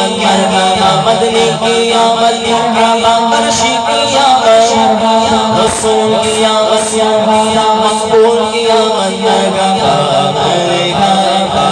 آمد مرحبا مدنی کی آمد مرحبا عرشی کی آمد رسول کی آمد مقبول کی آمد مرحبا مرحبا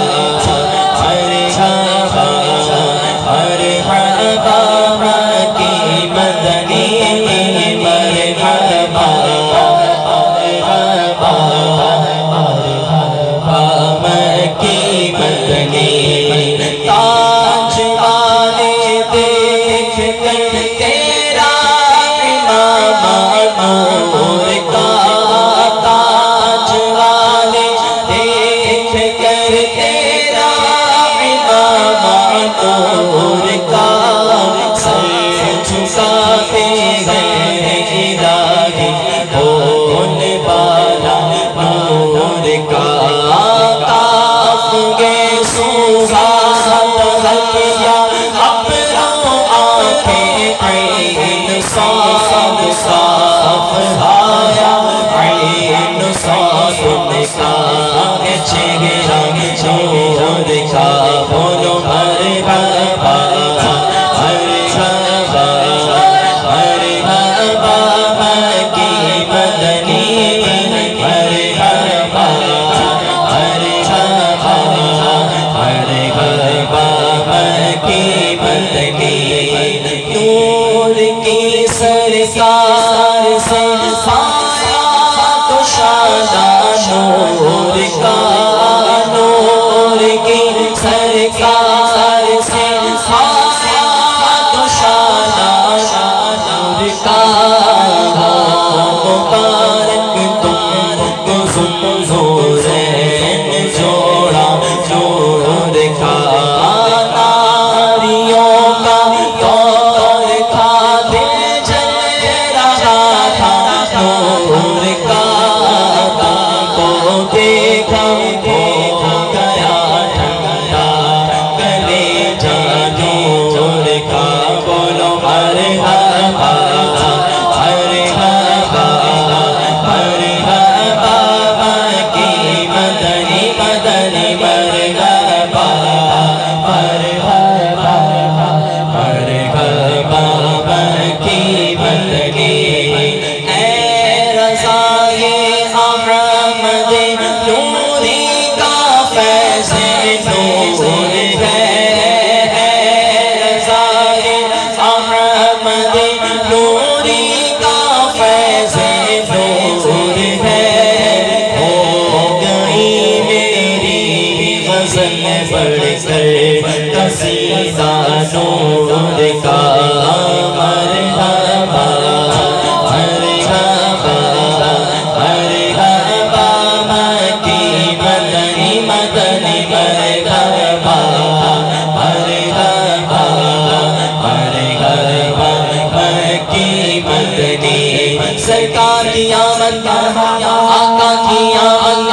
سرکار کی آمد آقا کی آمد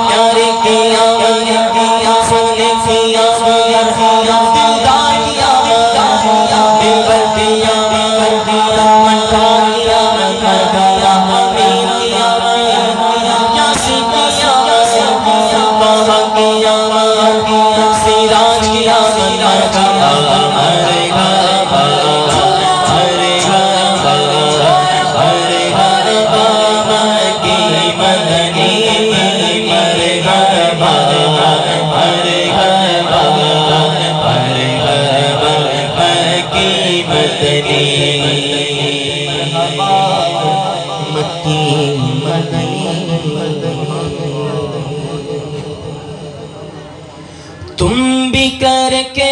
پیارے کی آمد سونے کی آمد دلدار کی آمد دلبر کی آمد منکار کی آمد امین کی آمد یاسین کی آمد بابا کی آمد سیراج کی آمد مرحبا تم بھی کر کے